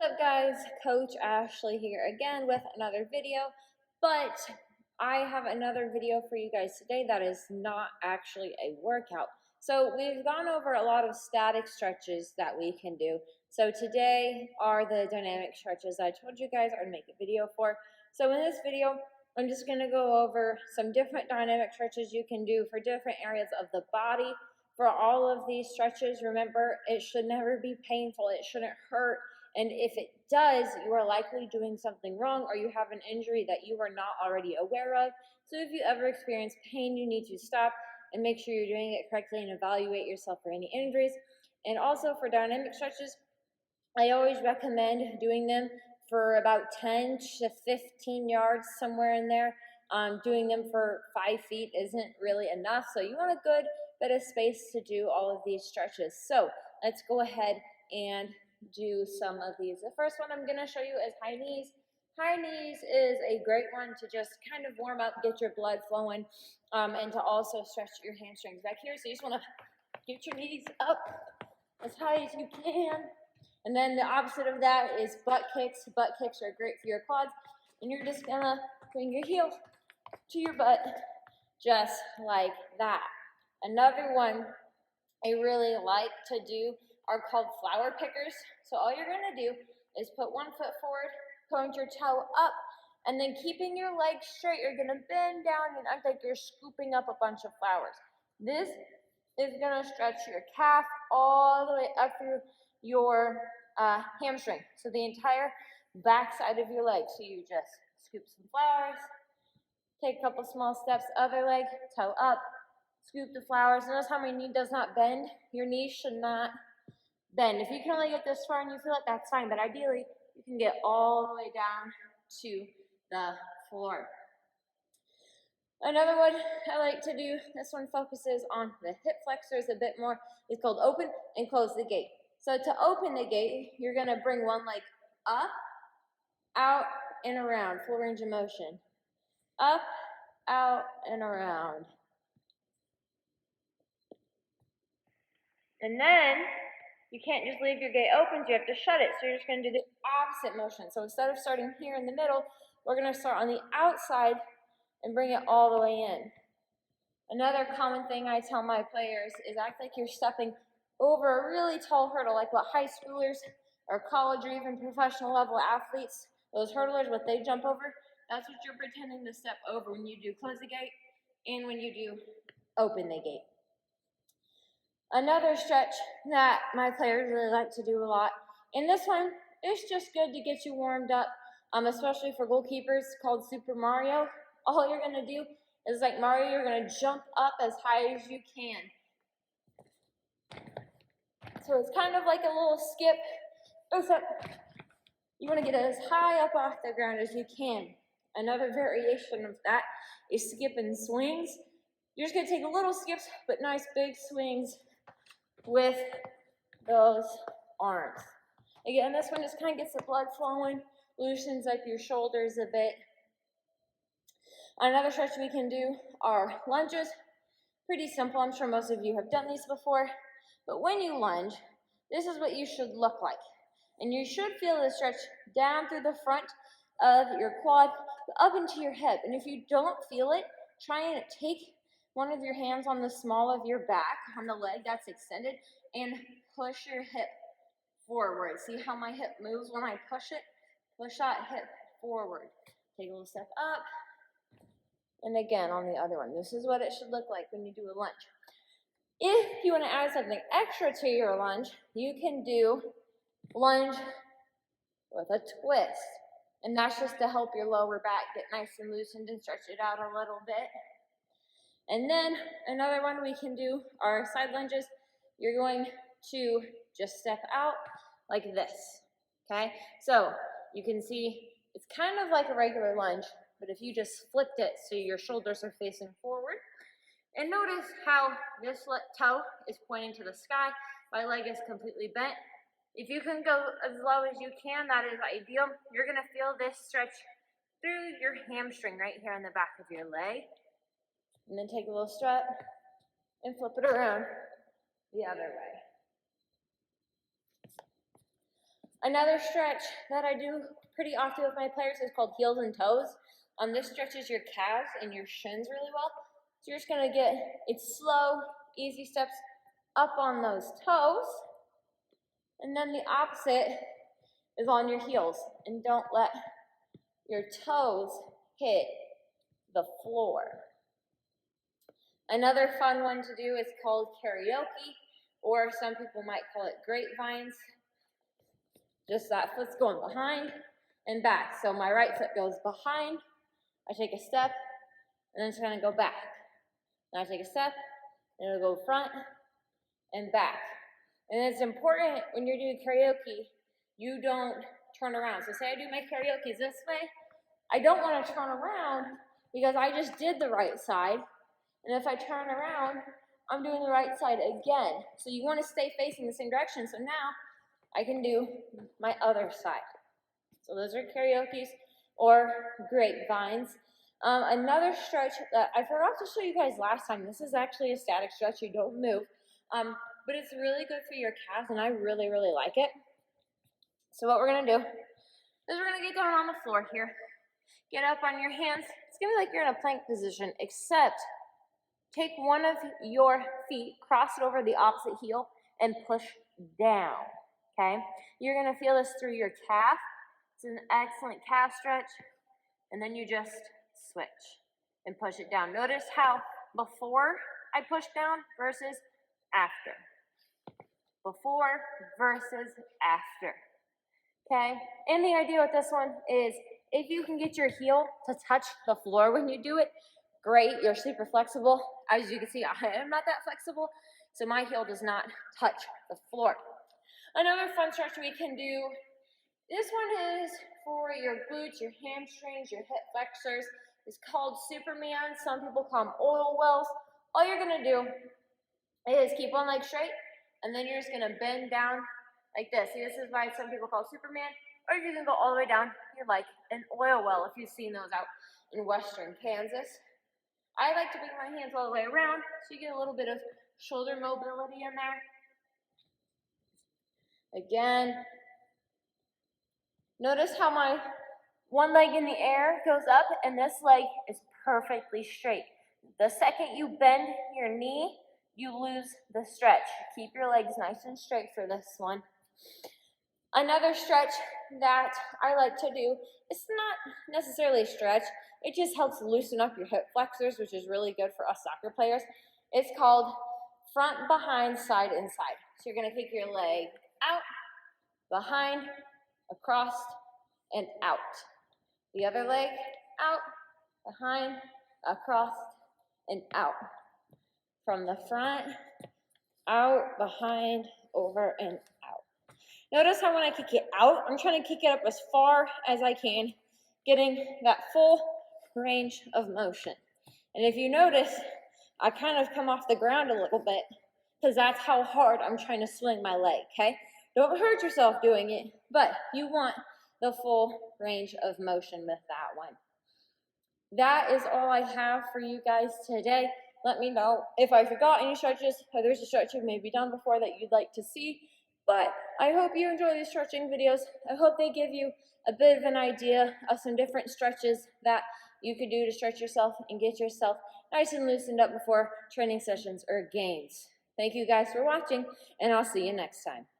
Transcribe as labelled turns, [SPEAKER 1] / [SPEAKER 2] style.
[SPEAKER 1] What's up guys, Coach Ashley here again with another video, but I have another video for you guys today that is not actually a workout. So we've gone over a lot of static stretches that we can do. So today are the dynamic stretches I told you guys I'd make a video for. So in this video, I'm just going to go over some different dynamic stretches you can do for different areas of the body. For all of these stretches, remember, it should never be painful. It shouldn't hurt. And if it does, you are likely doing something wrong or you have an injury that you are not already aware of. So if you ever experience pain, you need to stop and make sure you're doing it correctly and evaluate yourself for any injuries. And also for dynamic stretches, I always recommend doing them for about 10 to 15 yards, somewhere in there. Doing them for 5 feet isn't really enough. So you want a good bit of space to do all of these stretches. So let's go ahead and do some of these. The first one I'm going to show you is high knees. High knees is a great one to just kind of warm up, get your blood flowing, and to also stretch your hamstrings back here. So you just want to get your knees up as high as you can. And then the opposite of that is butt kicks. Butt kicks are great for your quads. And you're just going to bring your heel to your butt just like that. Another one I really like to do are called flower pickers. So all you're going to do is put one foot forward, point your toe up, and then keeping your legs straight, you're going to bend down and act like you're scooping up a bunch of flowers. This is going to stretch your calf all the way up through your hamstring. So the entire back side of your leg. So you just scoop some flowers, take a couple small steps, other leg, toe up, scoop the flowers. Notice how my knee does not bend. Your knee should not bend. If you can only get this far and you feel it, that's fine. But ideally, you can get all the way down to the floor. Another one I like to do, this one focuses on the hip flexors a bit more. It's called open and close the gate. So to open the gate, you're going to bring one leg up, out, and around. Full range of motion. Up, out, and around. And then you can't just leave your gate open, you have to shut it. So you're just going to do the opposite motion. So instead of starting here in the middle, we're going to start on the outside and bring it all the way in. Another common thing I tell my players is act like you're stepping over a really tall hurdle, like what high schoolers or college or even professional level athletes, those hurdlers, what they jump over, that's what you're pretending to step over when you do close the gate and when you do open the gate. Another stretch that my players really like to do a lot, and this one is just good to get you warmed up, especially for goalkeepers, called Super Mario. All you're going to do is like Mario, you're going to jump up as high as you can. So it's kind of like a little skip, except you want to get as high up off the ground as you can. Another variation of that is skip and swings. You're just going to take little skips, but nice big swings with those arms. Again, this one just kind of gets the blood flowing, loosens up your shoulders a bit. Another stretch we can do are lunges. Pretty simple. I'm sure most of you have done these before. But when you lunge, this is what you should look like. And you should feel the stretch down through the front of your quad, up into your hip. And if you don't feel it, try and take one of your hands on the small of your back, on the leg that's extended, and push your hip forward. See how my hip moves when I push it? Push that hip forward. Take a little step up. And again on the other one. This is what it should look like when you do a lunge. If you want to add something extra to your lunge, you can do lunge with a twist. And that's just to help your lower back get nice and loosened and stretch it out a little bit. And then another one we can do are side lunges. You're going to just step out like this, okay? So you can see it's kind of like a regular lunge, but if you just flipped it so your shoulders are facing forward, and notice how this toe is pointing to the sky, my leg is completely bent. If you can go as low as you can, that is ideal. You're gonna feel this stretch through your hamstring right here on the back of your leg. And then take a little step and flip it around the other way. Another stretch that I do pretty often with my players is called heels and toes. This stretches your calves and your shins really well. So you're just gonna get, it's slow, easy steps up on those toes. And then the opposite is on your heels. And don't let your toes hit the floor. Another fun one to do is called karaoke, or some people might call it grapevines. Just that foot's going behind and back. So my right foot goes behind, I take a step, and then it's gonna go back. Then I take a step, and it'll go front and back. And it's important when you're doing karaoke, you don't turn around. So say I do my karaoke this way, I don't wanna turn around because I just did the right side. And if I turn around, I'm doing the right side again. So you wanna stay facing the same direction. So now I can do my other side. So those are karaokes or grapevines. Another stretch that I forgot to show you guys last time, this is actually a static stretch, you don't move, but it's really good for your calves and I really, really like it. So what we're gonna do is we're gonna get down on the floor here, get up on your hands. It's gonna be like you're in a plank position, except take one of your feet, cross it over the opposite heel, and push down, okay? You're gonna feel this through your calf. It's an excellent calf stretch. And then you just switch and push it down. Notice how before I push down versus after. Before versus after, okay? And the idea with this one is if you can get your heel to touch the floor when you do it, great, you're super flexible. As you can see, I am not that flexible, so my heel does not touch the floor. Another fun stretch we can do, this one is for your glutes, your hamstrings, your hip flexors. It's called Superman. Some people call them oil wells. All you're gonna do is keep one leg straight, and then you're just gonna bend down like this. See, this is why some people call Superman, or you can go all the way down here like an oil well if you've seen those out in western Kansas. I like to bring my hands all the way around so you get a little bit of shoulder mobility in there. Again, notice how my one leg in the air goes up and this leg is perfectly straight. The second you bend your knee, you lose the stretch. Keep your legs nice and straight for this one. Another stretch that I like to do, it's not necessarily a stretch, it just helps loosen up your hip flexors, which is really good for us soccer players. It's called front, behind, side, inside. So you're gonna kick your leg out, behind, across, and out. The other leg out, behind, across, and out. From the front, out, behind, over, and out. Notice how when I kick it out, I'm trying to kick it up as far as I can, getting that full range of motion. And if you notice, I kind of come off the ground a little bit because that's how hard I'm trying to swing my leg, okay? Don't hurt yourself doing it, but you want the full range of motion with that one. That is all I have for you guys today. Let me know if I forgot any stretches, or there's a stretch you've maybe done before that you'd like to see. But I hope you enjoy these stretching videos. I hope they give you a bit of an idea of some different stretches that you could do to stretch yourself and get yourself nice and loosened up before training sessions or games. Thank you guys for watching, and I'll see you next time.